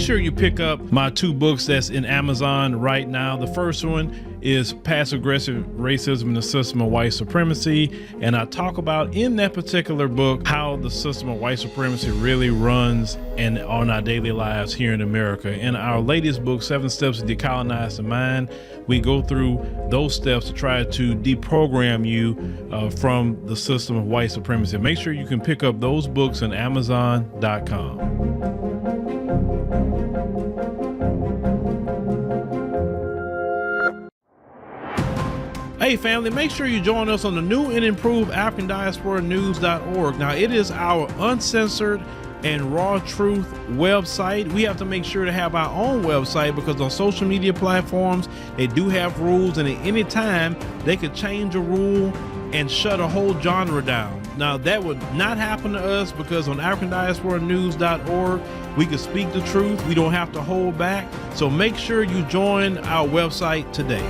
sure you pick up my 2 books that's in Amazon right now. The first one is Passive Aggressive Racism and the System of White Supremacy. And I talk about in that particular book how the system of white supremacy really runs and on our daily lives here in America. In our latest book, 7 Steps to Decolonize the Mind, we go through those steps to try to deprogram you from the system of white supremacy. Make sure you can pick up those books on Amazon.com. Hey family, make sure you join us on the new and improved AfricanDiasporaNews.org. Now, it is our uncensored and raw truth website. We have to make sure to have our own website because on social media platforms, they do have rules, and at any time they could change a rule and shut a whole genre down. Now, that would not happen to us because on AfricanDiasporaNews.org, we can speak the truth. We don't have to hold back. So make sure you join our website today.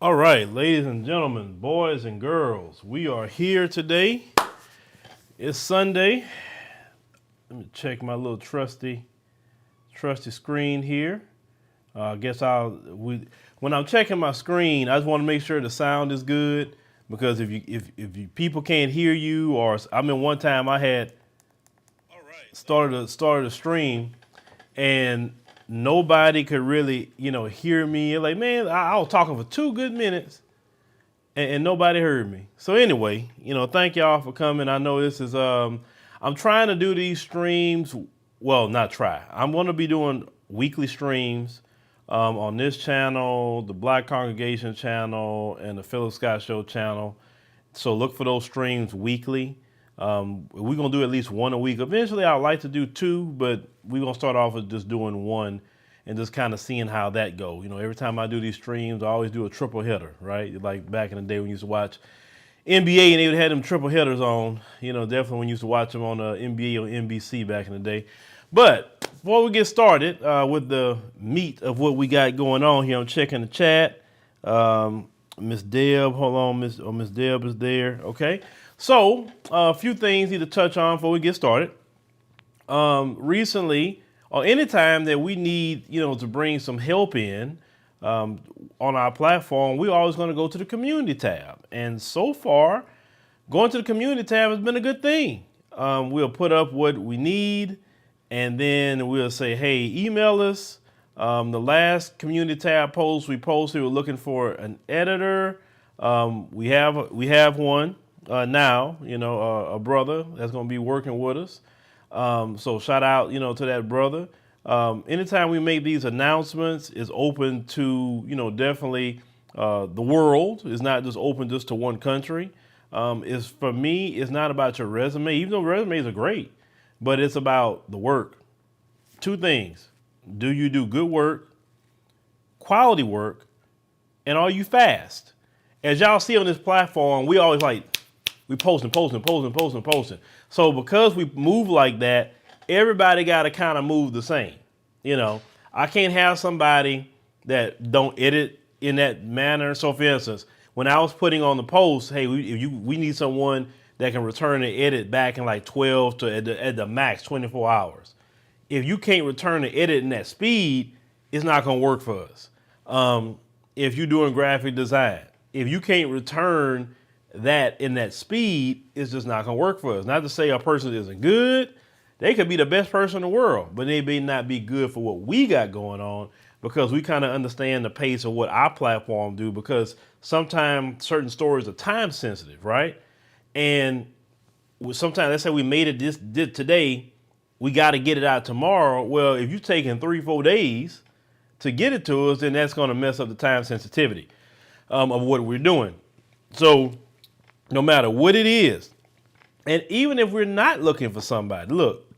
All right, ladies and gentlemen, boys and girls, we are here today. It's Sunday. Let me check my little trusty screen here. I guess when I'm checking my screen, I just want to make sure the sound is good, because if you people can't hear you, or I mean, one time I had started a stream and nobody could really, hear me. Like, man, I was talking for 2 good minutes and nobody heard me. So anyway, thank y'all for coming. I know this is, I'm trying to do these streams. Well, not try. I'm going to be doing weekly streams on this channel, the Black Congregation channel, and the Philip Scott Show channel. So look for those streams weekly. We're going to do at least 1 a week. Eventually, I'd like to do 2, but we're going to start off with just doing 1 and just kind of seeing how that goes. Every time I do these streams, I always do a triple header, right? Like back in the day when you used to watch NBA and they would have them triple headers on, definitely when you used to watch them on NBA or NBC back in the day. But before we get started with the meat of what we got going on here, I'm checking the chat. Miss Deb, hold on, Miss Deb is there, okay? So, a few things need to touch on before we get started. Recently, or anytime that we need, to bring some help in on our platform, we're always going to go to the community tab. And so far, going to the community tab has been a good thing. We'll put up what we need, and then we'll say, hey, email us. The last community tab post we posted, we're looking for an editor. We have one. Now, a brother that's going to be working with us. So shout out, to that brother. Anytime we make these announcements, it's open to, definitely the world. It's not just open just to one country. For me, it's not about your resume, even though resumes are great, but it's about the work. 2 things. Do you do good work, quality work, and are you fast? As y'all see on this platform, we always we posting. So because we move like that, everybody got to kind of move the same. I can't have somebody that don't edit in that manner. So for instance, when I was putting on the post, hey, we need someone that can return and edit back in like 12 to at the max 24 hours. If you can't return and edit in that speed, it's not going to work for us. If you're doing graphic design, if you can't return that in that speed, it's just not going to work for us. Not to say a person isn't good. They could be the best person in the world, but they may not be good for what we got going on, because we kind of understand the pace of what our platform do, because sometimes certain stories are time sensitive, right? And sometimes, let's say we made it did today, we got to get it out tomorrow. Well, if you're taking 3-4 days to get it to us, then that's going to mess up the time sensitivity of what we're doing. So no matter what it is, and even if we're not looking for somebody, look,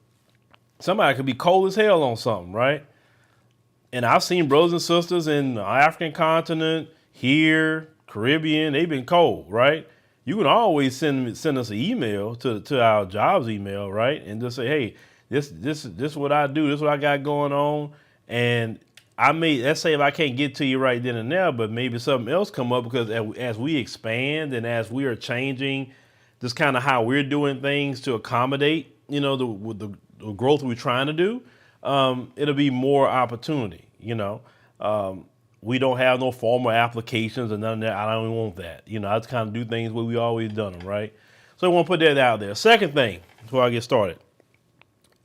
somebody could be cold as hell on something, right? And I've seen brothers and sisters in the African continent, here, Caribbean, they've been cold, right? You can always send us an email to our jobs email, right? And just say, hey, this is what I do, this is what I got going on. And let's say if I can't get to you right then and there, but maybe something else come up, because as we expand and as we are changing just kind of how we're doing things to accommodate, the growth we're trying to do, it'll be more opportunity, We don't have no formal applications and none of that. I don't even want that. I just kind of do things where we always done them, right? So I want to put that out there. Second thing, before I get started,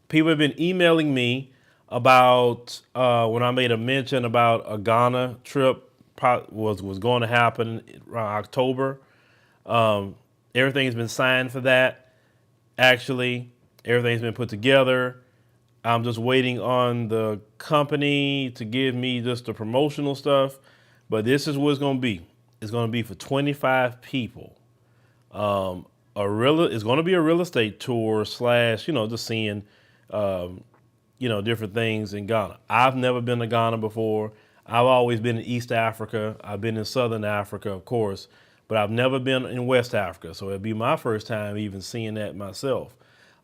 people have been emailing me about when I made a mention about a Ghana trip was going to happen around October. Everything's been signed for that. Actually, everything's been put together. I'm just waiting on the company to give me just the promotional stuff. But this is what it's going to be. It's going to be for 25 people. It's going to be a real estate tour / just seeing, different things in Ghana. I've never been to Ghana before. I've always been in East Africa. I've been in Southern Africa, of course, but I've never been in West Africa. So it'd be my first time even seeing that myself.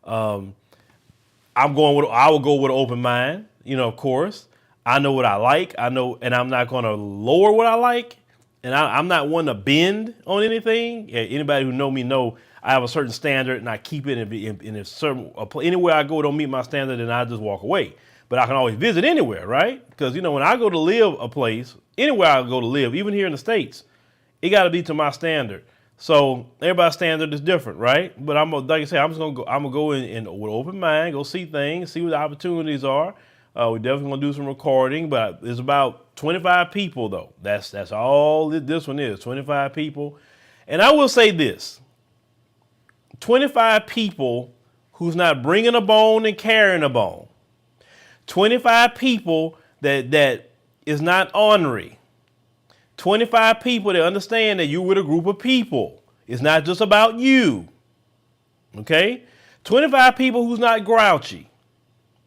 I will go with an open mind, of course. I know what I like. I know, and I'm not going to lower what I like. And I'm not one to bend on anything. Anybody who know me know I have a certain standard and I keep it. And if anywhere I go don't meet my standard, then I just walk away. But I can always visit anywhere, right? Because, when I go to live a place, anywhere I go to live, even here in the States, it got to be to my standard. So everybody's standard is different, right? But like I said, I'm gonna go in with an open mind, go see things, see what the opportunities are. We're definitely gonna do some recording, but it's about 25 people though. That's all this one is, 25 people. And I will say this, 25 people who's not bringing a bone and carrying a bone. 25 people that is not ornery. 25 people that understand that you're with a group of people. It's not just about you. Okay? 25 people who's not grouchy.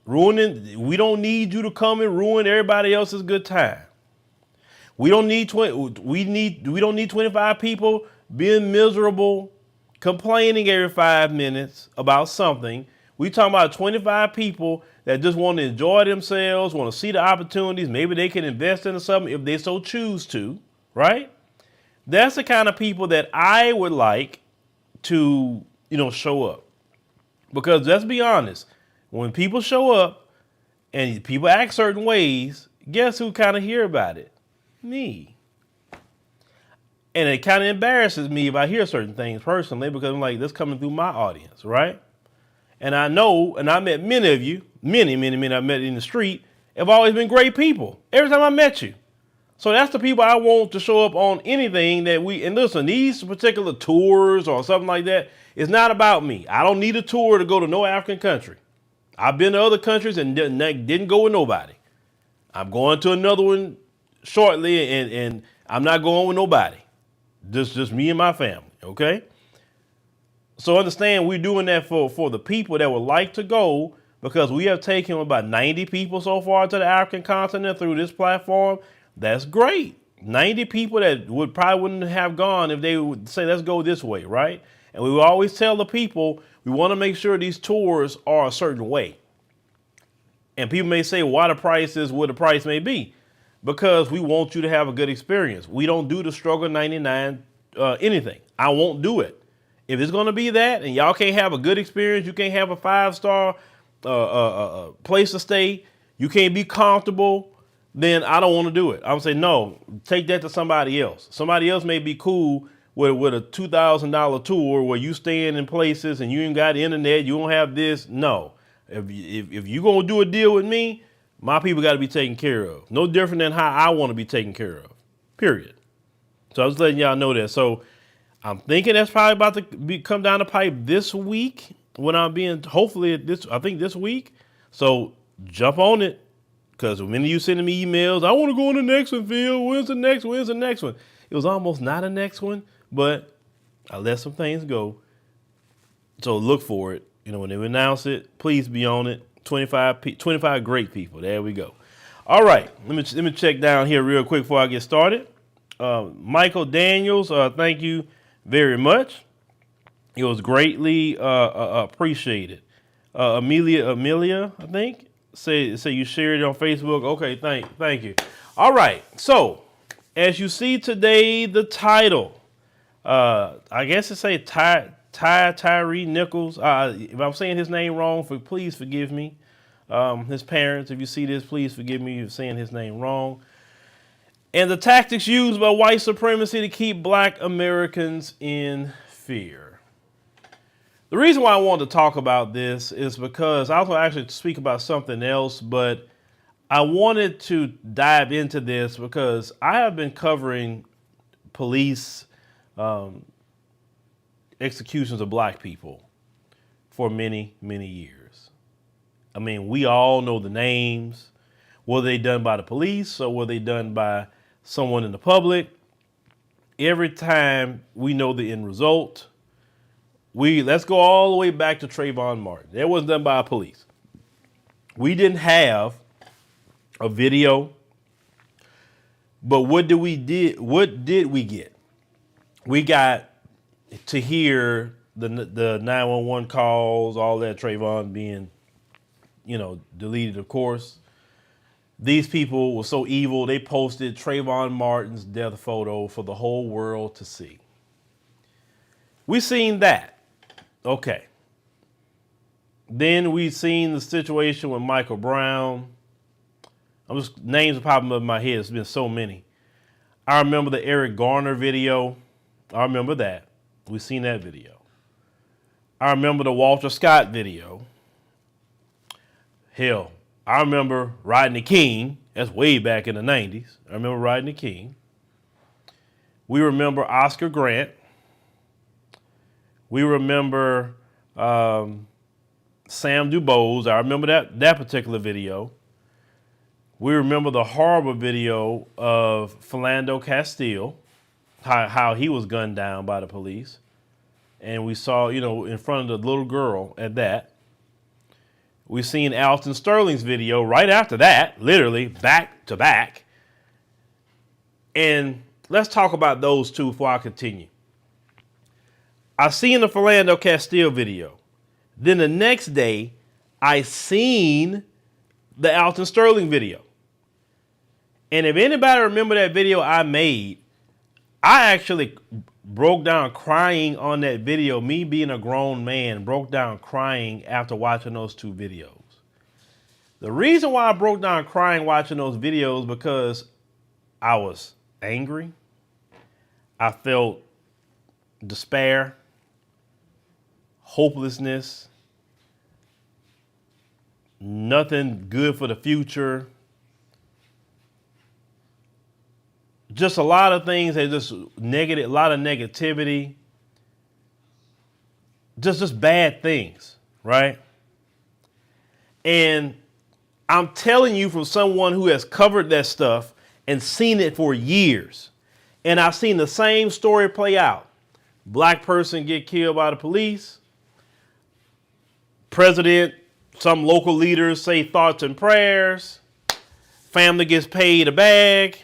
We don't need you to come and ruin everybody else's good time. We don't need 25 people being miserable, complaining every 5 minutes about something. We talking about 25 people that just want to enjoy themselves, want to see the opportunities. Maybe they can invest into something if they so choose to, right? That's the kind of people that I would like to, show up. Because let's be honest, when people show up and people act certain ways, guess who kind of hear about it? Me. And it kind of embarrasses me if I hear certain things personally because I'm like, this coming through my audience, right? And I know, and I met many of you, many I met in the street, have always been great people every time I met you. So that's the people I want to show up on anything and listen, these particular tours or something like that, it's not about me. I don't need a tour to go to no African country. I've been to other countries and didn't go with nobody. I'm going to another one shortly and I'm not going with nobody. Just me and my family, okay? So understand we're doing that for the people that would like to go because we have taken about 90 people so far to the African continent through this platform. That's great. 90 people that probably wouldn't have gone if they would say, let's go this way, right? And we will always tell the people, we want to make sure these tours are a certain way. And people may say, why the price is what the price may be. Because we want you to have a good experience. We don't do the struggle 99 anything. I won't do it. If it's going to be that and y'all can't have a good experience, you can't have a 5-star place to stay, you can't be comfortable, then I don't want to do it. I'm saying, no, take that to somebody else. Somebody else may be cool with a $2,000 tour where you staying in places and you ain't got the internet, you don't have this. No. If you're going to do a deal with me, my people got to be taken care of. No different than how I want to be taken care of. Period. So I'm just letting y'all know that. So I'm thinking that's probably about to come down the pipe this week when I'm being, hopefully this week. So jump on it because many of you sending me emails, I want to go on the next one, Phil. When's the next one? It was almost not a next one, but I let some things go. So look for it. When they announce it, please be on it. 25 great people. There we go. All right. Let me check down here real quick before I get started. Michael Daniels, thank you very much. It was greatly appreciated. Amelia, I think, say you shared it on Facebook. Okay, thank you. All right. So as you see today, the title, I guess it say Tyre Tyre Nichols. If I'm saying his name wrong, please forgive me. His parents, if you see this, please forgive me for saying his name wrong. And the tactics used by white supremacy to keep black Americans in fear. The reason why I wanted to talk about this is because I was going to actually speak about something else, but I wanted to dive into this because I have been covering police executions of black people for many, many years. I mean, we all know the names. Were they done by the police or were they done by someone in the public? Every time we know the end result. Let's go all the way back to Trayvon Martin. That wasn't done by police. We didn't have a video, but what did we get? We got to hear the 911 calls, all that, Trayvon being, deleted, of course. These people were so evil, they posted Trayvon Martin's death photo for the whole world to see. We seen that. Okay. Then we seen the situation with Michael Brown. Names are popping up in my head. There's been so many. I remember the Eric Garner video. I remember that. We seen that video. I remember the Walter Scott video. Hell, I remember Rodney King. That's way back in the 90s. I remember Rodney King. We remember Oscar Grant. We remember Sam DuBose. I remember that particular video. We remember the horrible video of Philando Castile, how he was gunned down by the police. And we saw, in front of the little girl at that. We seen Alton Sterling's video right after that, literally back to back. And let's talk about those two before I continue. I seen the Philando Castile video. Then the next day, I seen the Alton Sterling video. And if anybody remember that video I made, I actually broke down crying on that video. Me being a grown man, broke down crying after watching those two videos. The reason why I broke down crying watching those videos because I was angry. I felt despair, hopelessness, nothing good for the future. Just a lot of things that just negative, a lot of negativity. Just bad things, right? And I'm telling you from someone who has covered that stuff and seen it for years. And I've seen the same story play out. Black person get killed by the police. President, some local leaders say thoughts and prayers. Family gets paid a bag.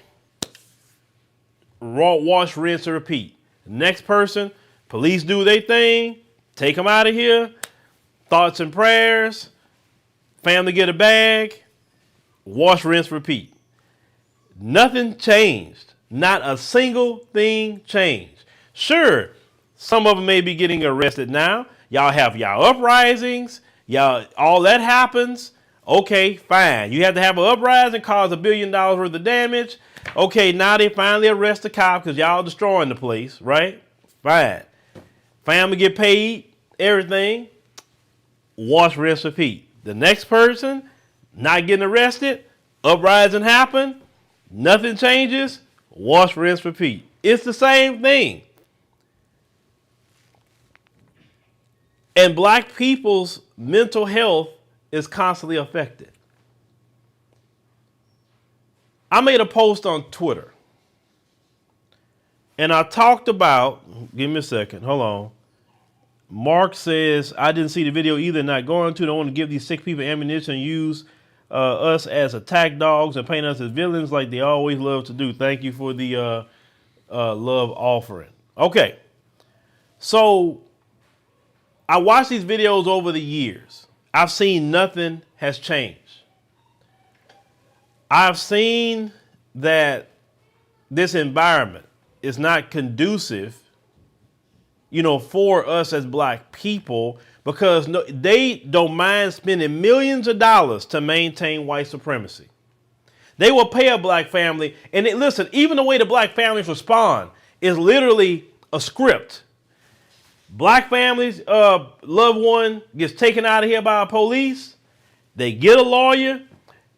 Wash, rinse, and repeat. Next person, police do their thing. Take them out of here. Thoughts and prayers. Family get a bag. Wash, rinse, repeat. Nothing changed. Not a single thing changed. Sure, some of them may be getting arrested now. Y'all have y'all uprisings. Y'all, all that happens. Okay, fine. You have to have an uprising, cause $1 billion worth of damage. Okay, now they finally arrest the cop because y'all destroying the place, right? Fine. Family get paid, everything. Wash, rinse, repeat. The next person not getting arrested, uprising happen, nothing changes. Wash, rinse, repeat. It's the same thing. And black people's mental health is constantly affected. I made a post on Twitter. And I talked about, give me a second, hold on. Mark says, I didn't see the video either, not going to. Don't want to give these sick people ammunition and use us as attack dogs and paint us as villains like they always love to do. Thank you for the love offering. Okay. So I watched these videos over the years. I've seen nothing has changed. I've seen that this environment is not conducive, for us as black people, because they don't mind spending millions of dollars to maintain white supremacy. They will pay a black family. And listen, even the way the black families respond is literally a script. Black families, loved one gets taken out of here by police. They get a lawyer.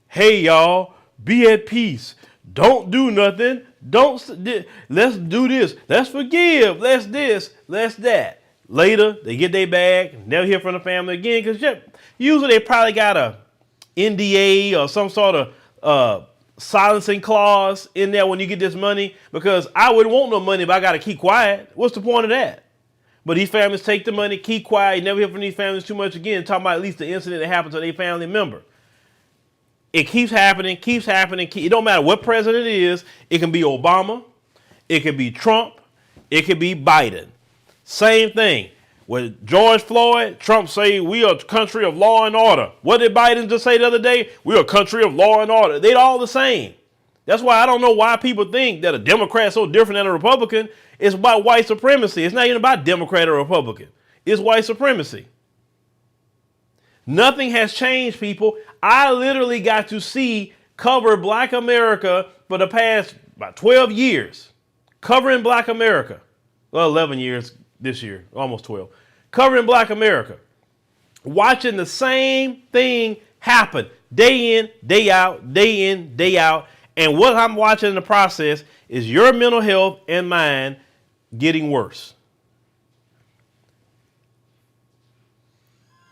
Hey, y'all, be at peace. Don't do nothing. Let's do this. Let's forgive. Let's this. Let's that. Later, they get their bag. Never hear from the family again, because usually they probably got a NDA or some sort of silencing clause in there when you get this money, because I wouldn't want no money, but I got to keep quiet. What's the point of that? But these families take the money, keep quiet. You never hear from these families too much again, talking about at least the incident that happened to their family member. It keeps happening. It don't matter what president it is. It can be Obama. It could be Trump. It could be Biden. Same thing. With George Floyd, Trump say we are a country of law and order. What did Biden just say the other day? We're a country of law and order. They're all the same. That's why I don't know why people think that a Democrat is so different than a Republican. It's about white supremacy. It's not even about Democrat or Republican. It's white supremacy. Nothing has changed, people. I literally got to cover Black America for the past about 12 years. Covering Black America. Well, 11 years this year, almost 12. Covering Black America. Watching the same thing happen day in, day out, day in, day out. And what I'm watching in the process is your mental health and mine getting worse.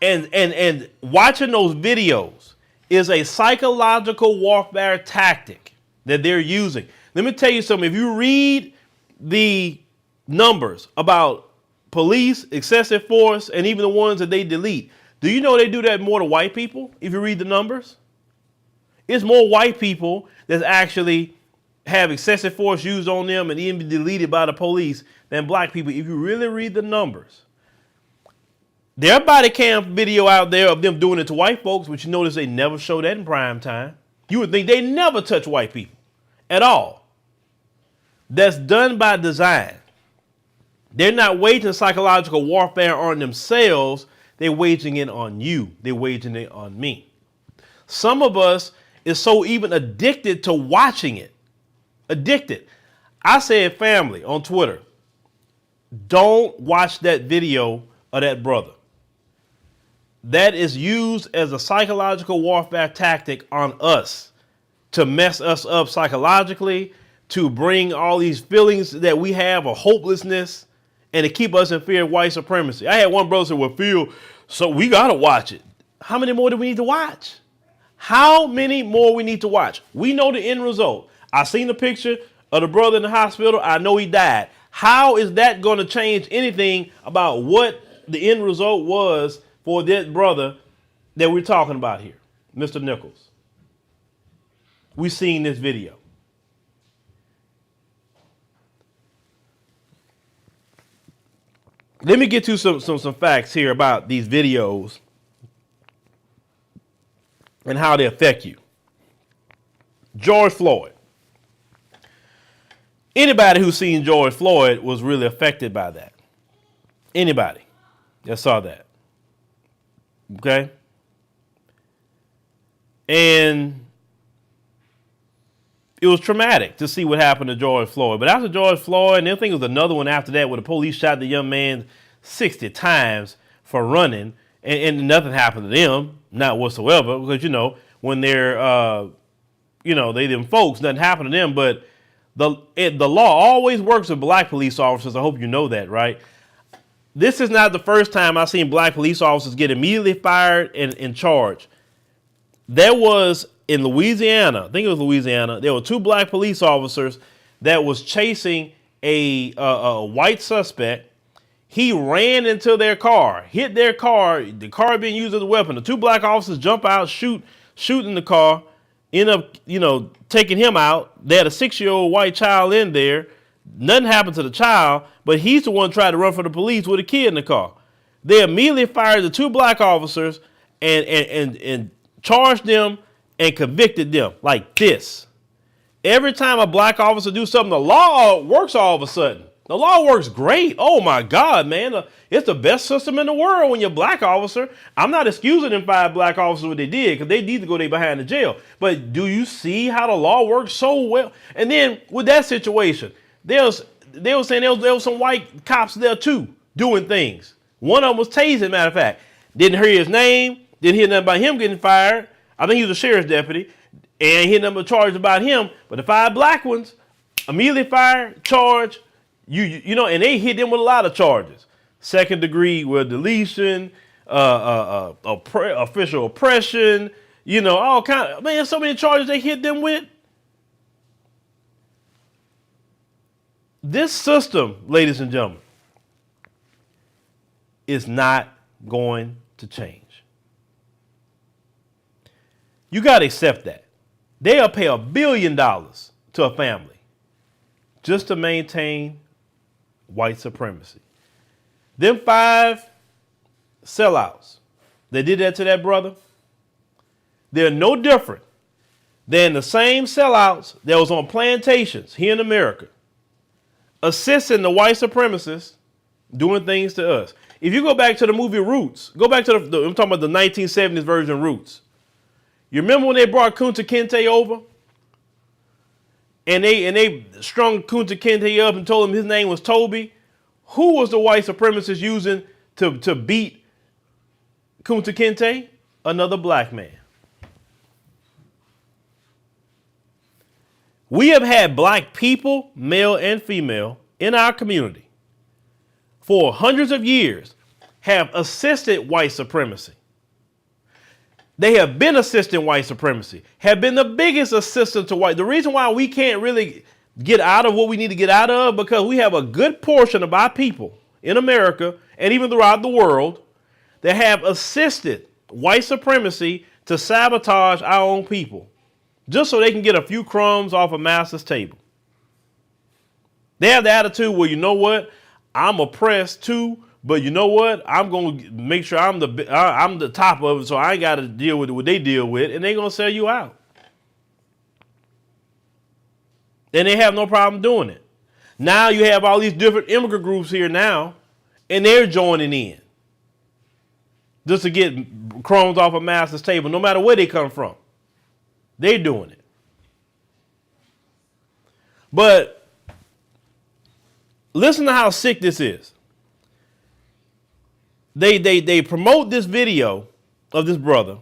And watching those videos is a psychological warfare tactic that they're using. Let me tell you something. If you read the numbers about police, excessive force, and even the ones that they delete, do you know they do that more to white people? If you read the numbers, it's more white people that actually have excessive force used on them and even deleted by the police than black people. If you really read the numbers, their body cam video out there of them doing it to white folks, which you notice they never show that in prime time. You would think they never touch white people at all. That's done by design. They're not waging psychological warfare on themselves. They're waging it on you. They're waging it on me. Some of us is so even addicted to watching it. Addicted. I said, family, on Twitter, don't watch that video of that brother. That is used as a psychological warfare tactic on us to mess us up psychologically, to bring all these feelings that we have of hopelessness, and to keep us in fear of white supremacy. I had one brother say, well, Phil, so we got to watch it. How many more do we need to watch? How many more we need to watch? We know the end result. I seen the picture of the brother in the hospital. I know he died. How is that going to change anything about what the end result was for that brother that we're talking about here, Mr. Nichols? We seen this video. Let me get to some facts here about these videos and how they affect you. George Floyd. Anybody who's seen George Floyd was really affected by that. Anybody that saw that. Okay? And it was traumatic to see what happened to George Floyd. But after George Floyd, and I think it was another one after that where the police shot the young man 60 times for running, and nothing happened to them, not whatsoever, because, when they're, they them folks, nothing happened to them. But the law always works with black police officers. I hope you know that, right? This is not the first time I've seen black police officers get immediately fired and charged. There was in Louisiana, I think it was Louisiana, there were two black police officers that was chasing a white suspect. He ran into their car, hit their car, the car being used as a weapon. The two black officers jump out, shooting the car, end up, taking him out. They had a 6-year-old white child in there. Nothing happened to the child, but he's the one trying to run for the police with a kid in the car. They immediately fired the two black officers and charged them and convicted them like this. Every time a black officer do something, the law works all of a sudden. The law works great. Oh my God, man. It's the best system in the world when you're a black officer. I'm not excusing them 5 black officers what they did because they need to go there behind the jail. But do you see how the law works so well? And then with that situation, they were saying there was some white cops there too doing things. One of them was tasing, matter of fact. Didn't hear his name. Didn't hear nothing about him getting fired. I think he was a sheriff's deputy. And hear nothing but charged about him. But the 5 black ones immediately fired, charged. You know, and they hit them with a lot of charges. 2nd degree with deletion, official oppression, you know, all kind of, man, so many charges they hit them with. This system, ladies and gentlemen, is not going to change. You got to accept that. They'll pay $1 billion to a family just to maintain white supremacy. Them 5 sellouts, they did that to that brother. They're no different than the same sellouts that was on plantations here in America, assisting the white supremacists doing things to us. If you go back to the movie Roots, go back to I'm talking about the 1970s version Roots. You remember when they brought Kunta Kinte over? And they strung Kunta Kinte up and told him his name was Toby. Who was the white supremacist using to beat Kunta Kinte? Another black man. We have had black people, male and female, in our community for hundreds of years have assisted white supremacy. They have been assisting white supremacy, have been the biggest assistant to white. The reason why we can't really get out of what we need to get out of, because we have a good portion of our people in America and even throughout the world that have assisted white supremacy to sabotage our own people, just so they can get a few crumbs off a master's table. They have the attitude, well, you know what? I'm oppressed too. But you know what? I'm going to make sure I'm the top of it, so I ain't got to deal with what they deal with, and they're going to sell you out. And they have no problem doing it. Now you have all these different immigrant groups here now, and they're joining in just to get crumbs off a master's table, no matter where they come from. They're doing it. But listen to how sick this is. They promote this video of this brother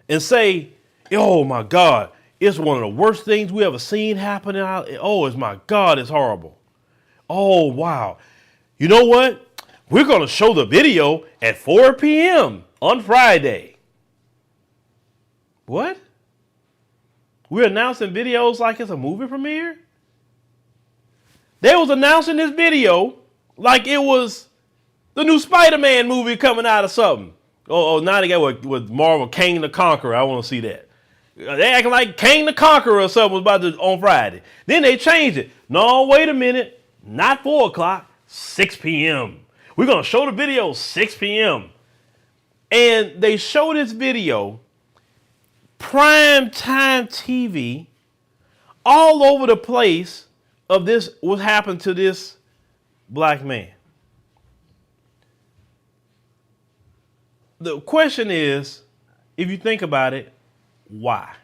and say, oh my God, it's one of the worst things we ever seen happen. Oh, it's my God, it's horrible. Oh, wow. You know what? We're going to show the video at 4 p.m. on Friday. What? We're announcing videos like it's a movie premiere? They was announcing this video like it was the new Spider-Man movie coming out or something. Oh, now they got with Marvel, Kang the Conqueror. I want to see that. They acting like Kang the Conqueror or something was about to on Friday. Then they changed it. No, wait a minute. Not 4 o'clock, 6 p.m. We're going to show the video 6 p.m. And they show this video, prime time TV, all over the place of this, what happened to this black man. The question is, if you think about it, why?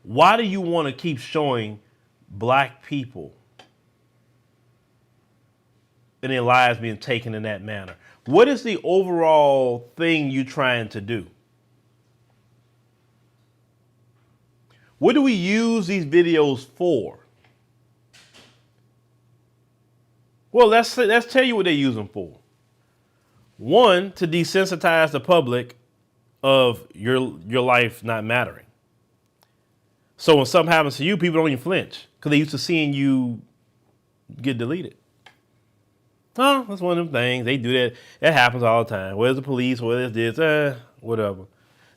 Why do you want to keep showing black people and their lives being taken in that manner? What is the overall thing you're trying to do? What do we use these videos for? Well, let's tell you what they use them for. One, to desensitize the public of your life not mattering. So when something happens to you, people don't even flinch because they're used to seeing you get deleted. Oh, that's one of them things. They do that. That happens all the time. Where's the police? Where's this? Whatever.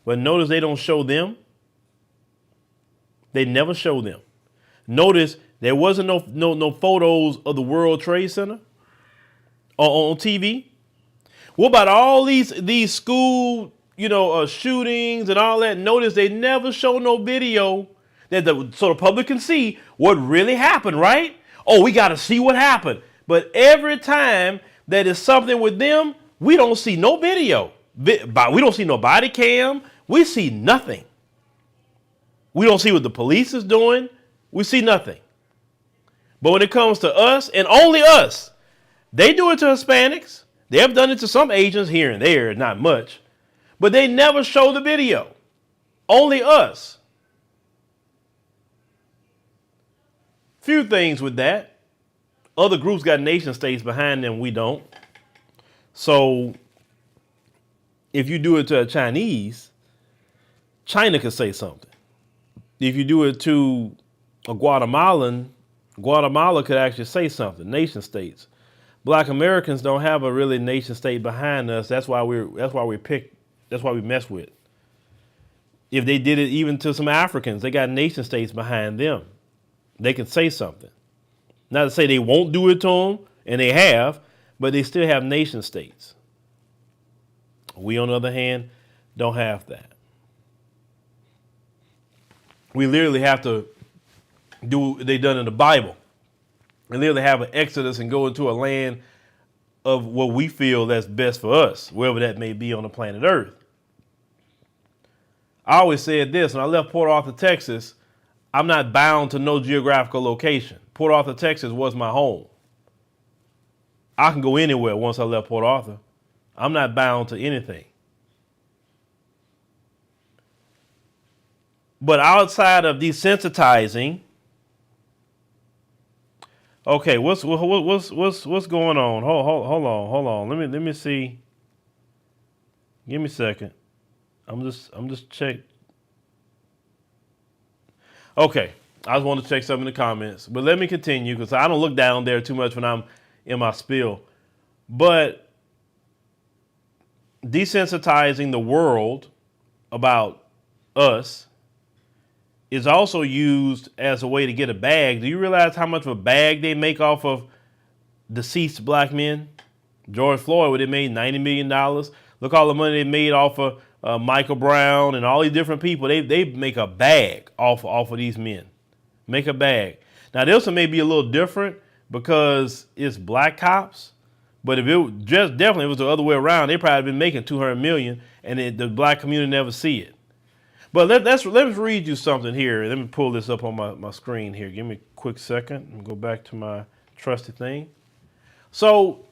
But notice they don't show them. They never show them. Notice there wasn't no photos of the World Trade Center on TV. What about all these school, shootings and all that? Notice they never show no video so the public can see what really happened, right? Oh, we got to see what happened. But every time that is something with them, we don't see no video. We don't see no body cam. We see nothing. We don't see what the police is doing. We see nothing. But when it comes to us, and only us, they do it to Hispanics. They have done it to some Asians here and there, not much. But they never show the video. Only us. Few things with that. Other groups got nation states behind them. We don't. So if you do it to a Chinese, China could say something. If you do it to a Guatemalan, Guatemala could actually say something. Nation states. Black Americans don't have a really nation state behind us. That's why we mess with. If they did it even to some Africans, they got nation states behind them. They can say something. Not to say they won't do it to them, and they have, but they still have nation states. We, on the other hand, don't have that. We literally have to do what they done in the Bible. And literally have an exodus and go into a land of what we feel that's best for us, wherever that may be on the planet Earth. I always said this, when I left Port Arthur, Texas, I'm not bound to no geographical location. Port Arthur, Texas was my home. I can go anywhere once I left Port Arthur. I'm not bound to anything. But outside of desensitizing, okay, what's going on? Hold on. Let me see. Give me a second. I'm just check. Okay, I just want to check some in the comments, but let me continue because I don't look down there too much when I'm in my spiel. But desensitizing the world about us is also used as a way to get a bag. Do you realize how much of a bag they make off of deceased black men? George Floyd, where they made $90 million. Look all the money they made off of Michael Brown and all these different people. They make a bag off of these men. Make a bag. Now, this one may be a little different because it's black cops. But if it just definitely it was the other way around, they probably been making $200 million and the black community never see it. But let's read you something here. Let me pull this up on my screen here. Give me a quick second and go back to my trusty thing. So,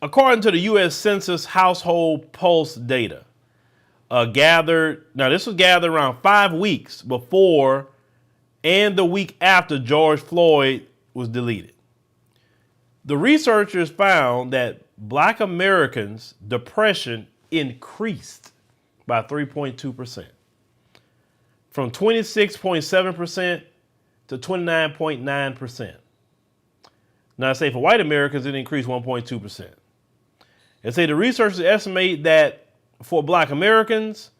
according to the U.S. Census Household Pulse data, this was gathered around 5 weeks before and the week after George Floyd was deleted. The researchers found that black Americans' depression increased by 3.2%, from 26.7% to 29.9%. Now, I say for white Americans, it increased 1.2%. And say the researchers estimate that for black Americans,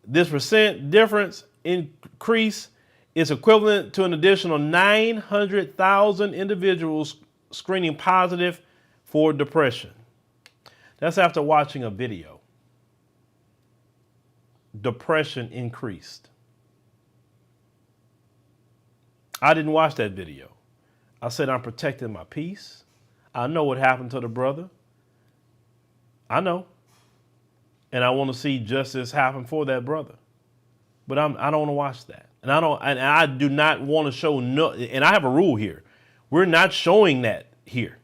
this percent difference increase is equivalent to an additional 900,000 individuals screening positive for depression. That's after watching a video. Depression increased. I didn't watch that video. I said I'm protecting my peace. I know what happened to the brother. I know. And I want to see justice happen for that brother. But I don't want to watch that. And I do not want to show and I have a rule here. We're not showing that here.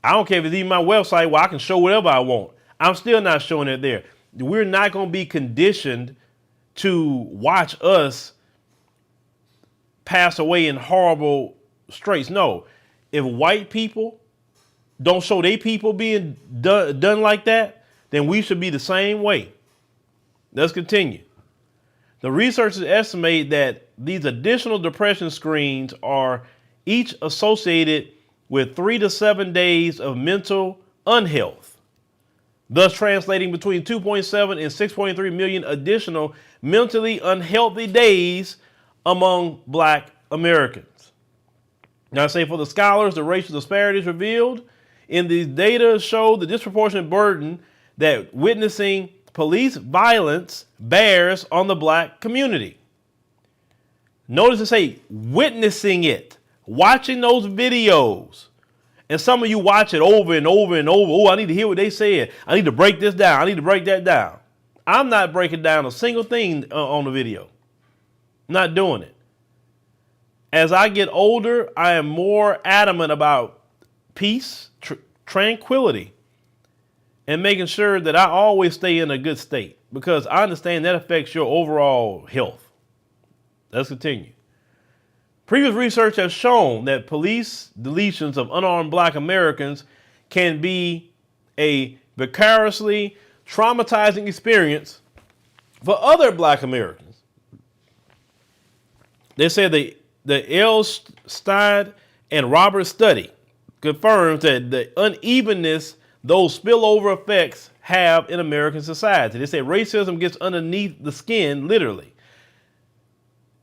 I don't care if it's even my website where I can show whatever I want. I'm still not showing it there. We're not going to be conditioned to watch us pass away in horrible straits. No, if white people don't show their people being done like that, then we should be the same way. Let's continue. The researchers estimate that these additional depression screens are each associated with 3 to 7 days of mental unhealth, thus translating between 2.7 and 6.3 million additional mentally unhealthy days among black Americans. Now, I say for the scholars, the racial disparities revealed in these data show the disproportionate burden that witnessing police violence bears on the black community. Notice it say witnessing it, watching those videos. And some of you watch it over and over and over. Oh, I need to hear what they said. I need to break this down. I need to break that down. I'm not breaking down a single thing on the video. Not doing it. As I get older, I am more adamant about peace, tranquility, and making sure that I always stay in a good state, because I understand that affects your overall health. Let's continue. Previous research has shown that police deletions of unarmed black Americans can be a vicariously traumatizing experience for other black Americans. They said the Elstad and Roberts study confirms that the unevenness those spillover effects have in American society. They said racism gets underneath the skin, literally.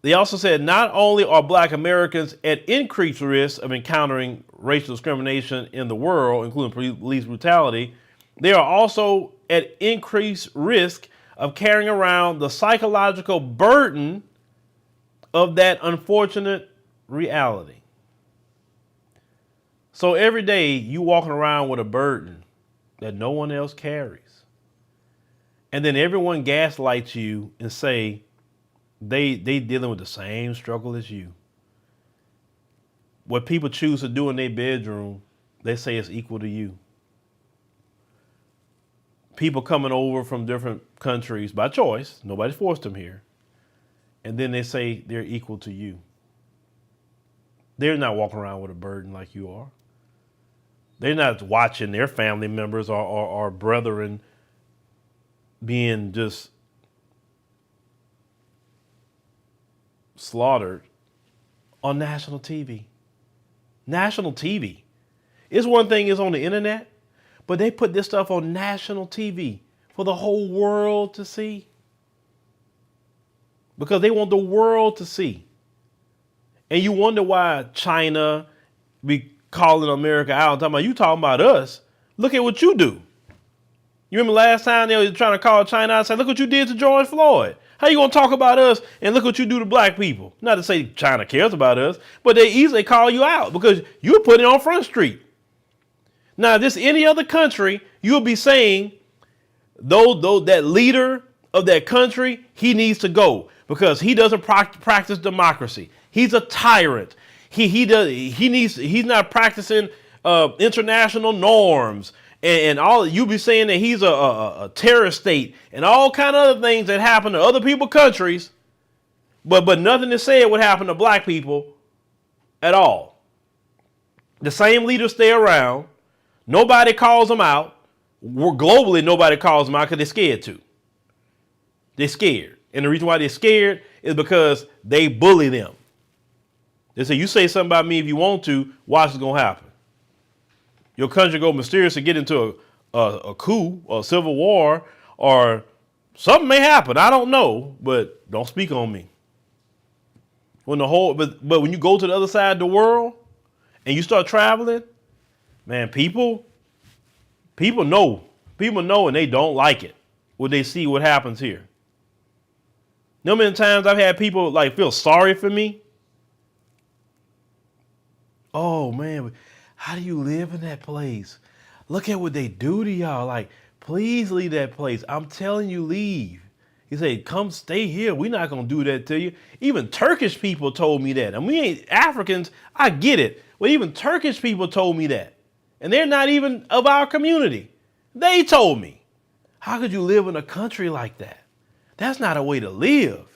They also said not only are black Americans at increased risk of encountering racial discrimination in the world, including police brutality, they are also at increased risk of carrying around the psychological burden of that unfortunate reality. So every day you walking around with a burden that no one else carries. And then everyone gaslights you and say they dealing with the same struggle as you. What people choose to do in their bedroom, they say it's equal to you. People coming over from different countries by choice, nobody's forced them here, and then they say they're equal to you. They're not walking around with a burden like you are. They're not watching their family members or brethren being just slaughtered on national TV. National TV. It's one thing is on the internet, but they put this stuff on national TV for the whole world to see. Because they want the world to see. And you wonder why China be calling America out and talking about, you talking about us. Look at what you do. You remember last time they were trying to call China out and say, look what you did to George Floyd. How you going to talk about us and look what you do to black people? Not to say China cares about us, but they easily call you out because you're putting it on Front Street. Now, if this any other country, you'll be saying, though that leader of that country, he needs to go because he doesn't practice democracy. He's a tyrant. He's not practicing international norms. And all you'll be saying that he's a terrorist state and all kind of other things that happen to other people's countries, but nothing is said what happened to black people at all. The same leaders stay around. Nobody calls them out. Globally, nobody calls them out because they're scared to. They're scared. And the reason why they're scared is because they bully them. They say, you say something about me if you want to, watch what's going to happen. Your country go mysteriously get into a coup or a civil war or something may happen. I don't know, but don't speak on me. But when you go to the other side of the world and you start traveling, man, people know and they don't like it when they see what happens here. You know how many times I've had people like feel sorry for me? Oh man, how do you live in that place? Look at what they do to y'all. Like, please leave that place. I'm telling you, leave. He said, come stay here. We're not going to do that to you. Even Turkish people told me that. And we ain't Africans. I get it. But even Turkish people told me that. And they're not even of our community. They told me. How could you live in a country like that? That's not a way to live.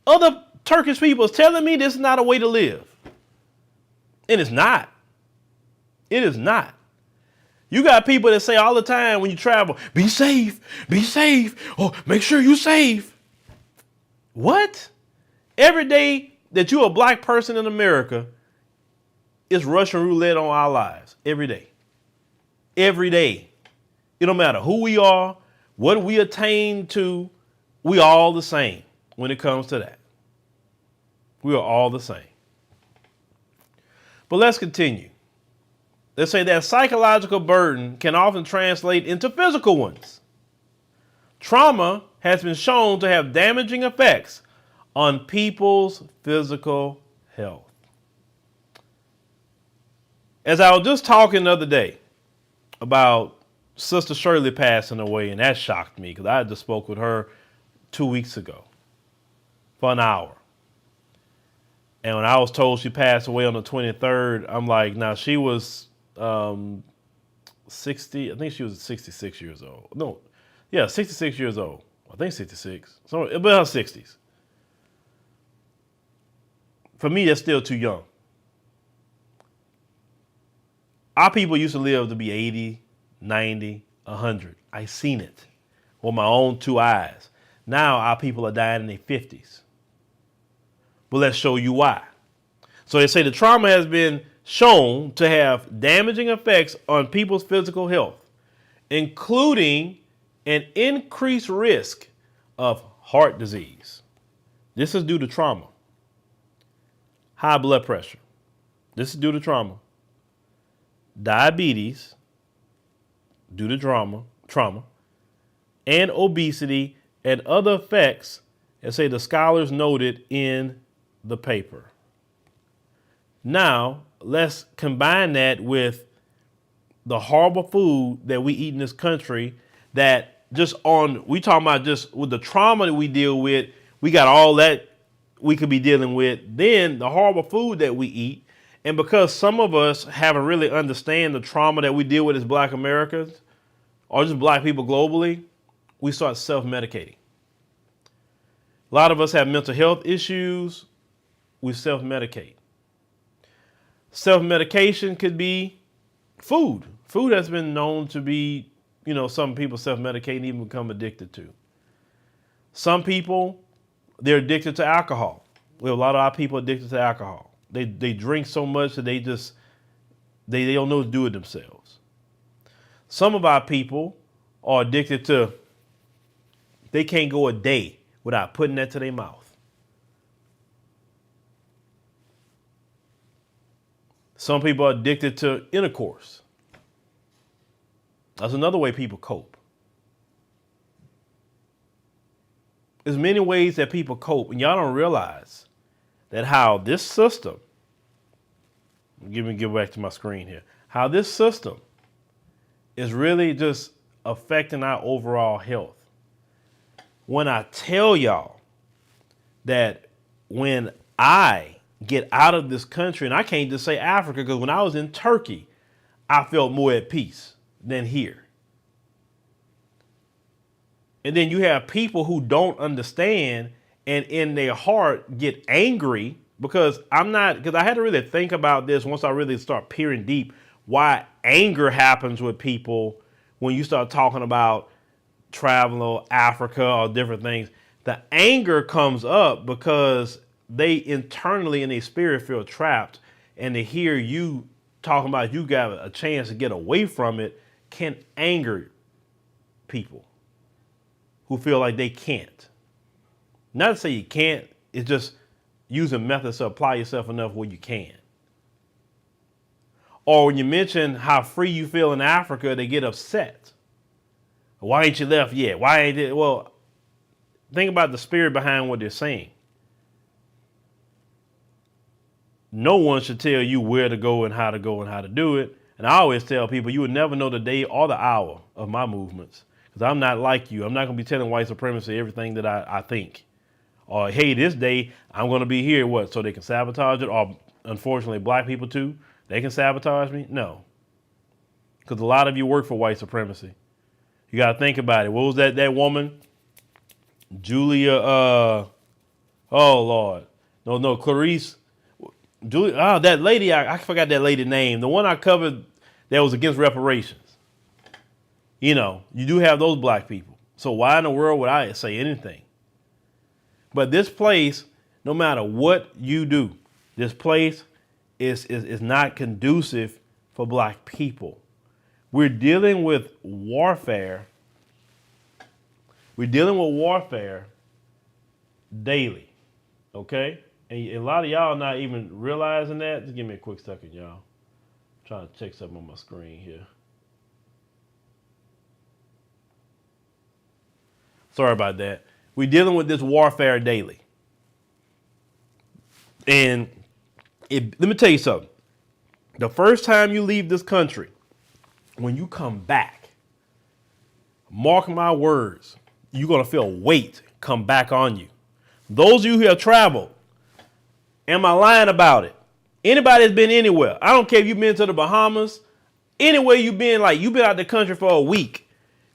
Other Turkish people is telling me this is not a way to live. And it's not. It is not. You got people that say all the time when you travel, be safe, or make sure you're safe. What? Every day that you're a black person in America, it's Russian roulette on our lives. Every day. Every day. It don't matter who we are, what we attain to, we all the same when it comes to that. We are all the same. But let's continue. They say that psychological burden can often translate into physical ones. Trauma has been shown to have damaging effects on people's physical health. As I was just talking the other day about Sister Shirley passing away, and that shocked me because I just spoke with her 2 weeks ago for an hour. And when I was told she passed away on the 23rd, I'm like, now she was 60, I think she was 66 years old. No, yeah, 66 years old. I think 66. So about her 60s. For me, that's still too young. Our people used to live to be 80, 90, 100. I seen it with my own two eyes. Now our people are dying in their 50s. But let's show you why. So they say the trauma has been shown to have damaging effects on people's physical health, including an increased risk of heart disease. This is due to trauma. High blood pressure. This is due to trauma. Diabetes, due to trauma, and obesity and other effects, as say the scholars noted in the paper. Now, let's combine that with the horrible food that we eat in this country that we talking about just with the trauma that we deal with, we got all that we could be dealing with, then the horrible food that we eat. And because some of us haven't really understand the trauma that we deal with as Black Americans or just Black people globally, we start self-medicating. A lot of us have mental health issues. We self-medicate. Self-medication could be food. Food has been known to be, some people self-medicate and even become addicted to. Some people, they're addicted to alcohol. We have a lot of our people addicted to alcohol. They drink so much that they don't know what to do with themselves. Some of our people are addicted to, they can't go a day without putting that to their mouth. Some people are addicted to intercourse. That's another way people cope. There's many ways that people cope, and y'all don't realize that how this system, give back to my screen here, how this system is really just affecting our overall health. When I tell y'all that when I get out of this country, and I can't just say Africa, because when I was in Turkey, I felt more at peace than here. And then you have people who don't understand and in their heart get angry because I had to really think about this once I really start peering deep why anger happens with people when you start talking about travel or Africa or different things. The anger comes up because they internally in their spirit feel trapped, and to hear you talking about you got a chance to get away from it can anger people who feel like they can't. Not to say you can't, it's just using methods to apply yourself enough where you can. Or when you mention how free you feel in Africa, they get upset. Why ain't you left yet? Why ain't it? Well, think about the spirit behind what they're saying. No one should tell you where to go and how to do it. And I always tell people you would never know the day or the hour of my movements because I'm not like you. I'm not going to be telling white supremacy everything that I think. Or, hey, this day I'm going to be here, so they can sabotage it? Or, unfortunately, Black people too, they can sabotage me? No. Because a lot of you work for white supremacy. You got to think about it. What was that woman? Julia, oh, Lord. No, Clarice. Julia, that lady, I forgot that lady's name. The one I covered that was against reparations. You do have those Black people. So why in the world would I say anything? But this place, no matter what you do, this place is not conducive for Black people. We're dealing with warfare. We're dealing with warfare daily, okay? And a lot of y'all not even realizing that. Just give me a quick second, y'all. I'm trying to check something on my screen here. Sorry about that. We're dealing with this warfare daily. And let me tell you something. The first time you leave this country, when you come back, mark my words, you're going to feel weight come back on you. Those of you who have traveled, am I lying about it? Anybody that's been anywhere, I don't care if you've been to the Bahamas, anywhere you've been, like you've been out the country for a week.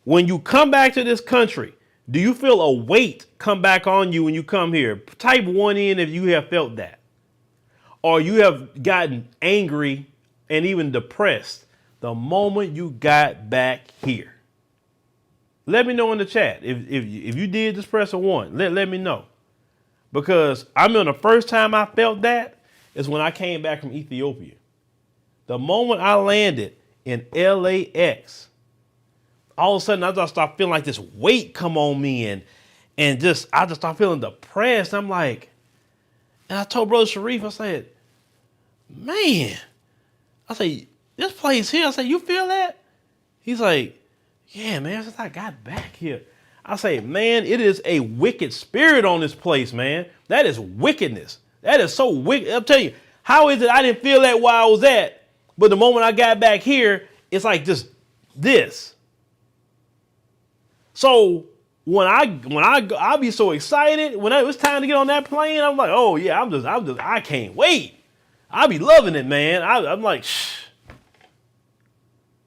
When you come back to this country, do you feel a weight come back on you when you come here? Type 1 in if you have felt that. Or you have gotten angry and even depressed the moment you got back here. Let me know in the chat. If you did, just press a 1. Let me know. Because I remember the first time I felt that is when I came back from Ethiopia. The moment I landed in LAX, all of a sudden I just start feeling like this weight come on me and I just start feeling depressed. I'm like, and I told Brother Sharif, I said, man, I say, this place here, I said, you feel that? He's like, yeah, man, since I got back here. I say, man, it is a wicked spirit on this place, man. That is wickedness. That is so wicked. I'll tell you, how is it I didn't feel that while I was at, but the moment I got back here, it's like just this. So when I be so excited, when it was time to get on that plane, I'm like, oh yeah, I can't wait. I be loving it, man. I'm like, shh.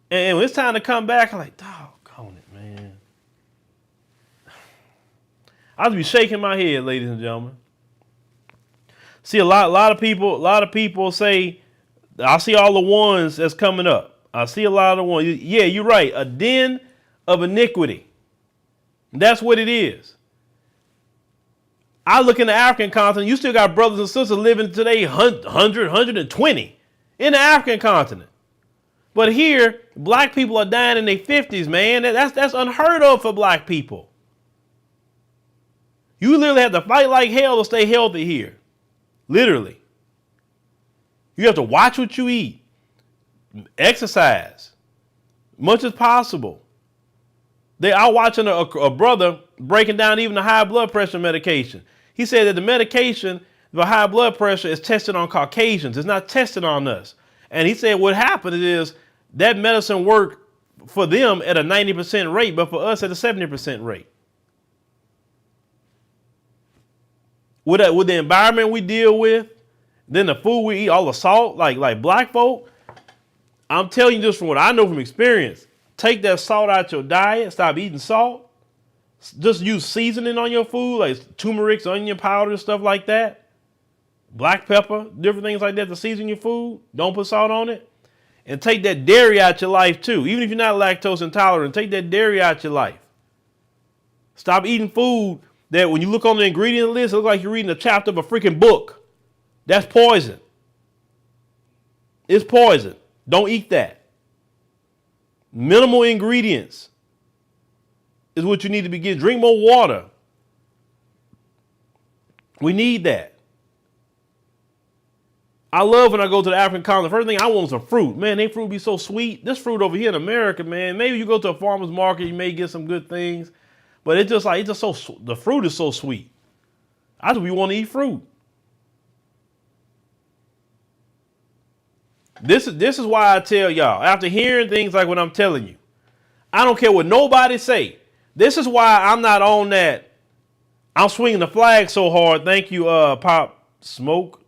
And when it's time to come back, I'm like, doggone it, man. I just be shaking my head, ladies and gentlemen. See, a lot of people say, I see all the ones that's coming up. I see a lot of the ones. Yeah, you're right. A den of iniquity. That's what it is. I look in the African continent, you still got brothers and sisters living today 100, 120 in the African continent. But here, black people are dying in their 50s, man. That's unheard of for black people. You literally have to fight like hell to stay healthy here. Literally. You have to watch what you eat. Exercise. Much as possible. I was watching a brother breaking down even the high blood pressure medication. He said that the medication for high blood pressure is tested on Caucasians. It's not tested on us. And he said what happened is that medicine worked for them at a 90% rate, but for us at a 70% rate. With the environment we deal with, then the food we eat, all the salt, like black folk, I'm telling you just from what I know from experience, take that salt out your diet, stop eating salt. Just use seasoning on your food, like turmeric, onion powder, stuff like that. Black pepper, different things like that to season your food. Don't put salt on it. And take that dairy out your life too. Even if you're not lactose intolerant, take that dairy out your life. Stop eating food that when you look on the ingredient list, it looks like you're reading a chapter of a freaking book. That's poison. It's poison. Don't eat that. Minimal ingredients is what you need to be getting. Drink more water. We need that. I love when I go to the African continent. First thing I want is some fruit. Man, they fruit be so sweet. This fruit over here in America, man, maybe you go to a farmer's market, you may get some good things. But it's just so, the fruit is so sweet. I just want to eat fruit. This is why I tell y'all, after hearing things like what I'm telling you, I don't care what nobody say. This is why I'm not on that. I'm swinging the flag so hard. Thank you, Pop Smoke.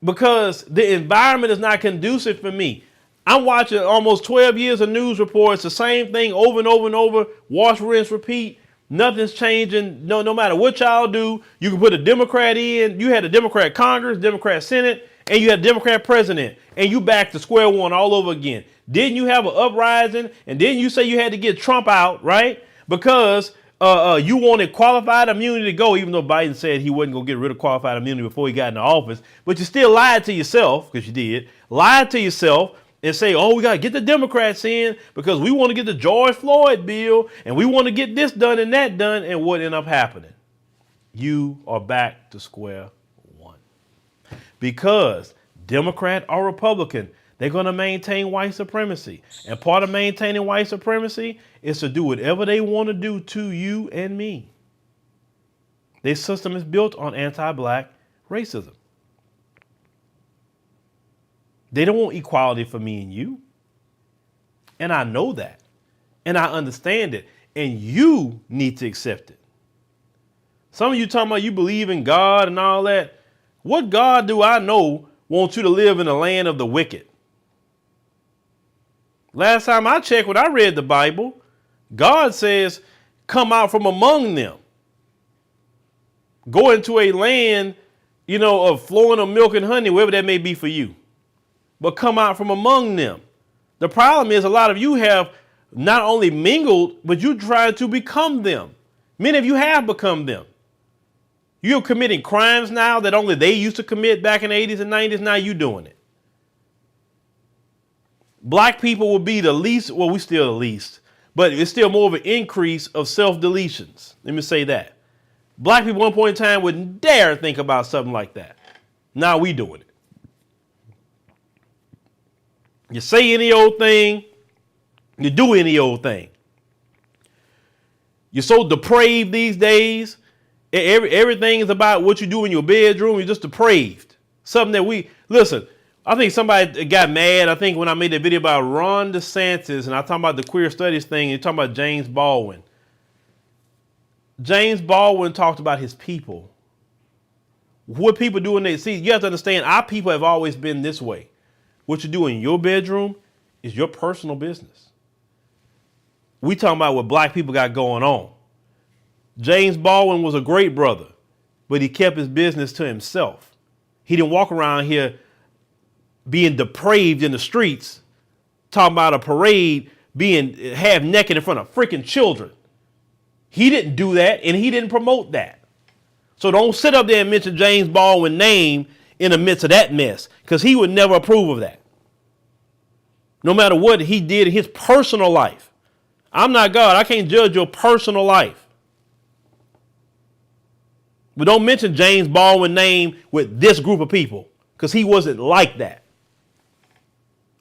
Because the environment is not conducive for me. I'm watching almost 12 years of news reports, the same thing over and over and over, wash, rinse, repeat. Nothing's changing. No matter what y'all do, you can put a Democrat in. You had a Democrat Congress, Democrat Senate, and you had a Democrat president, and you back to square one all over again. Didn't you have an uprising? And didn't you say you had to get Trump out, right? Because you wanted qualified immunity to go, even though Biden said he wasn't going to get rid of qualified immunity before he got into office. But you still lied to yourself, because you did. Lied to yourself and say, oh, we got to get the Democrats in because we want to get the George Floyd bill and we want to get this done and that done. And what ended up happening? You are back to square one. Because Democrat or Republican, they're going to maintain white supremacy. And part of maintaining white supremacy is to do whatever they want to do to you and me. Their system is built on anti-black Racism. They don't want equality for me and you. And I know that. And I understand it. And you need to accept it. Some of you talking about you believe in God and all that. What God do I know wants you to live in the land of the wicked? Last time I checked, when I read the Bible, God says, come out from among them. Go into a land, of flowing of milk and honey, wherever that may be for you. But come out from among them. The problem is a lot of you have not only mingled, but you try to become them. Many of you have become them. You're committing crimes now that only they used to commit back in the 80s and 90s. Now you're doing it. Black people will be the least, well, we still the least, but it's still more of an increase of self-deletions. Let me say that. Black people at one point in time wouldn't dare think about something like that. Now we doing it. You say any old thing, you do any old thing. You're so depraved these days. Everything is about what you do in your bedroom. You're just depraved. Something that listen, I think somebody got mad. I think when I made that video about Ron DeSantis and I talking about the queer studies thing, you're talking about James Baldwin. James Baldwin talked about his people. What people do when they see, you have to understand, our people have always been this way. What you do in your bedroom is your personal business. We talking about what black people got going on. James Baldwin was a great brother, but he kept his business to himself. He didn't walk around here being depraved in the streets, talking about a parade, being half naked in front of freaking children. He didn't do that, and he didn't promote that. So don't sit up there and mention James Baldwin's name in the midst of that mess, because he would never approve of that. No matter what he did in his personal life. I'm not God. I can't judge your personal life. But don't mention James Baldwin's name with this group of people, because he wasn't like that.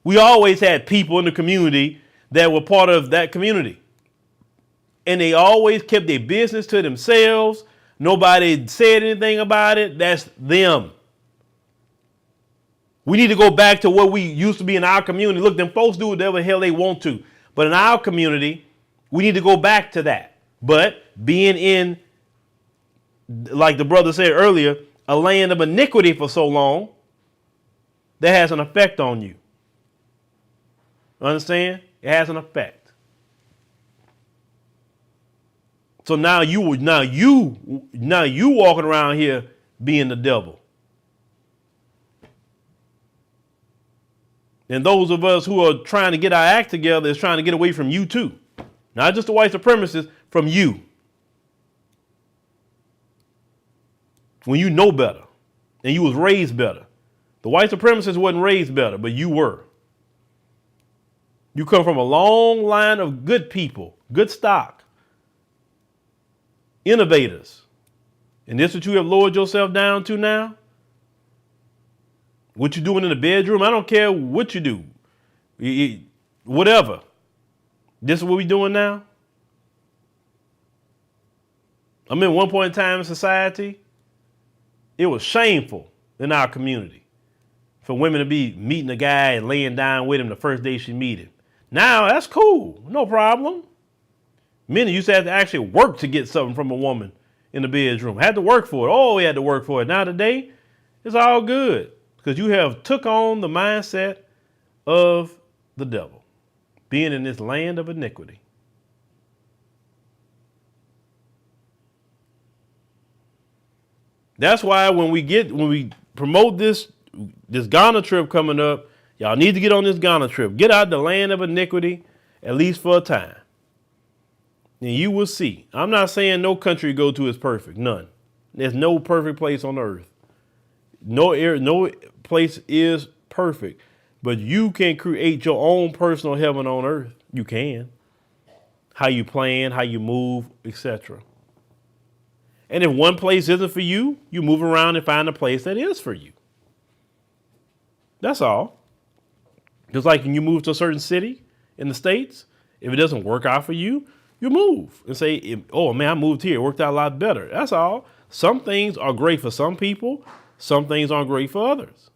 We always had people in the community that were part of that community. And they always kept their business to themselves. Nobody said anything about it. That's them. We need to go back to what we used to be in our community. Look, them folks do whatever the hell they want to. But in our community, we need to go back to that. But being in, like the brother said earlier, a land of iniquity for so long, that has an effect on you. Understand? It has an effect. So now you walking around here being the devil. And those of us who are trying to get our act together is trying to get away from you too. Not just the white supremacists, from you. When you know better and you was raised better. The white supremacists wasn't raised better, but you were. You come from a long line of good people, good stock, innovators. And this is what you have lowered yourself down to now? What you doing in the bedroom? I don't care what you do. Whatever. This is what we doing now? I mean, one point in time in society, it was shameful in our community for women to be meeting a guy and laying down with him the first day she meet him. Now, that's cool. No problem. Men used to have to actually work to get something from a woman in the bedroom. Had to work for it. Oh, we had to work for it. Now today, it's all good because you have took on the mindset of the devil, being in this land of iniquity. That's why when we promote this Ghana trip coming up, y'all need to get on this Ghana trip. Get out the land of iniquity, at least for a time. And you will see. I'm not saying no country you go to is perfect. None. There's no perfect place on earth. No place is perfect. But you can create your own personal heaven on earth. You can. How you plan, how you move, etc. And if one place isn't for you, you move around and find a place that is for you. That's all. Just like when you move to a certain city in the States, if it doesn't work out for you, you move and say, oh man, I moved here. It worked out a lot better. That's all. Some things are great for some people. Some things aren't great for others.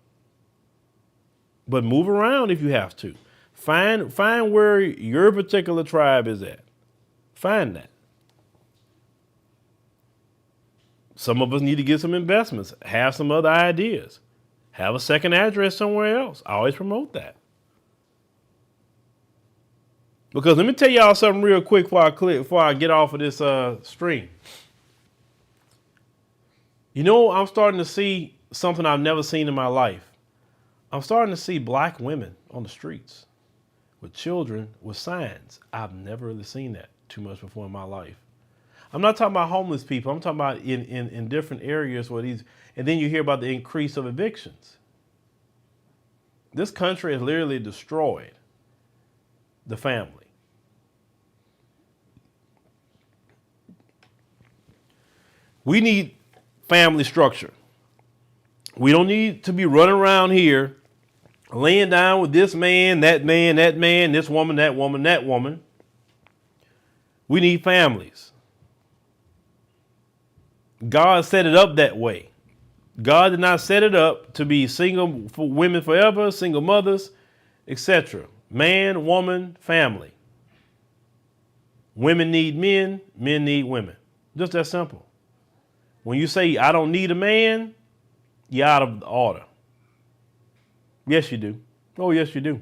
But move around if you have to. Find where your particular tribe is at. Find that. Some of us need to get some investments, have some other ideas, have a second address somewhere else. I always promote that. Because let me tell y'all something real quick before I get off of this stream. You know, I'm starting to see something I've never seen in my life. I'm starting to see black women on the streets with children with signs. I've never really seen that too much before in my life. I'm not talking about homeless people. I'm talking about in different areas where these, and then you hear about the increase of evictions. This country has literally destroyed the family. We need family structure. We don't need to be running around here laying down with this man, that man, that man, this woman, that woman, that woman. We need families. God set it up that way. God did not set it up to be single for women forever, single mothers, etc. Man, woman, family. Women need men, men need women. Just that simple. When you say, I don't need a man, you're out of order. Yes, you do. Oh, yes, you do.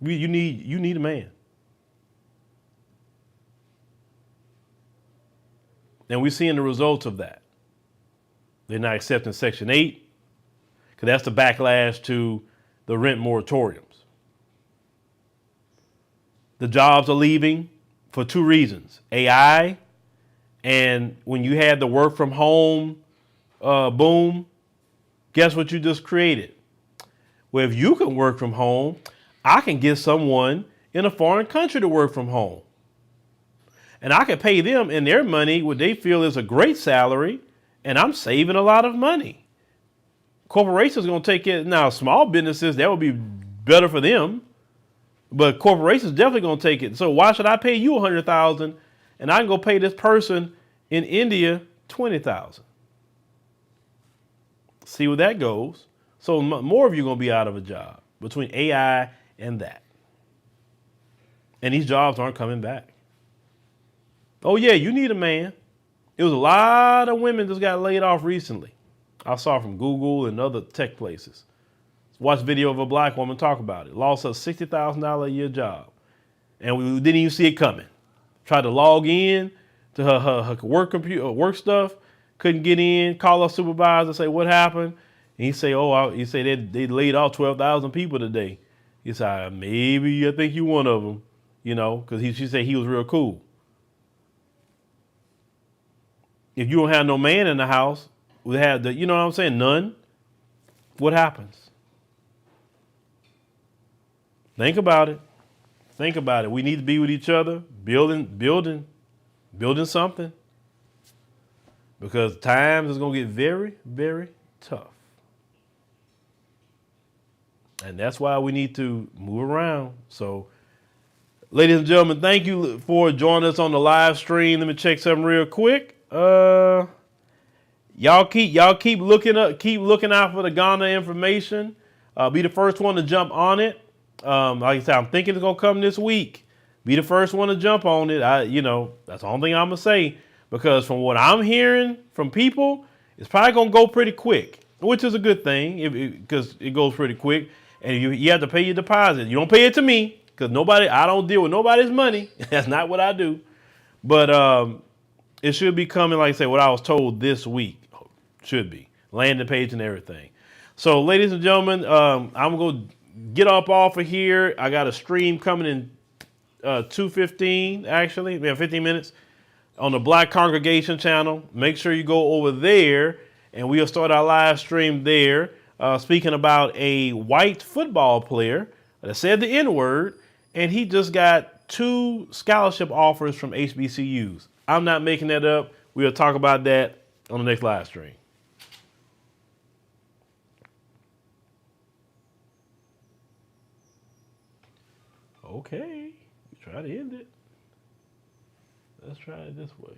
You need a man. And we're seeing the results of that. They're not accepting Section 8, because that's the backlash to the rent moratoriums. The jobs are leaving for two reasons. AI, and when you had the work from home boom, guess what you just created? Well, if you can work from home, I can get someone in a foreign country to work from home. And I can pay them in their money what they feel is a great salary, and I'm saving a lot of money. Corporations are going to take it. Now, small businesses, that would be better for them, but corporations definitely going to take it. So why should I pay you $100,000 and I can go pay this person in India $20,000? See where that goes. So more of you are going to be out of a job between AI and that. And these jobs aren't coming back. Oh, yeah, you need a man. It was a lot of women that got laid off recently. I saw from Google and other tech places. Watched a video of a black woman talk about it. Lost a $60,000 a year job. And we didn't even see it coming. Tried to log in to her work stuff. Couldn't get in. Call her supervisor, say what happened. And he say, they laid off 12,000 people today. He said, maybe I think you one of them, because she said he was real cool. If you don't have no man in the house, we have the, you know what I'm saying, none, what happens? Think about it. Think about it. We need to be with each other, building something. Because times is going to get very, very tough. And that's why we need to move around. So, ladies and gentlemen, thank you for joining us on the live stream. Let me check something real quick. Y'all keep looking out for the Ghana information. Be the first one to jump on it. Like I said, I'm thinking it's gonna come this week. Be the first one to jump on it. That's the only thing I'm gonna say, because from what I'm hearing from people, it's probably gonna go pretty quick, which is a good thing because it goes pretty quick. And you have to pay your deposit. You don't pay it to me because I don't deal with nobody's money. That's not what I do. But it should be coming, like I said, what I was told this week. Should be. Landing page and everything. So, ladies and gentlemen, I'm going to get off of here. I got a stream coming in 2:15, actually. We have 15 minutes on the Black Congregation channel. Make sure you go over there, and we'll start our live stream there, speaking about a white football player that said the N-word, and he just got 2 scholarship offers from HBCUs. I'm not making that up. We'll talk about that on the next live stream. Okay, try to end it. Let's try it this way.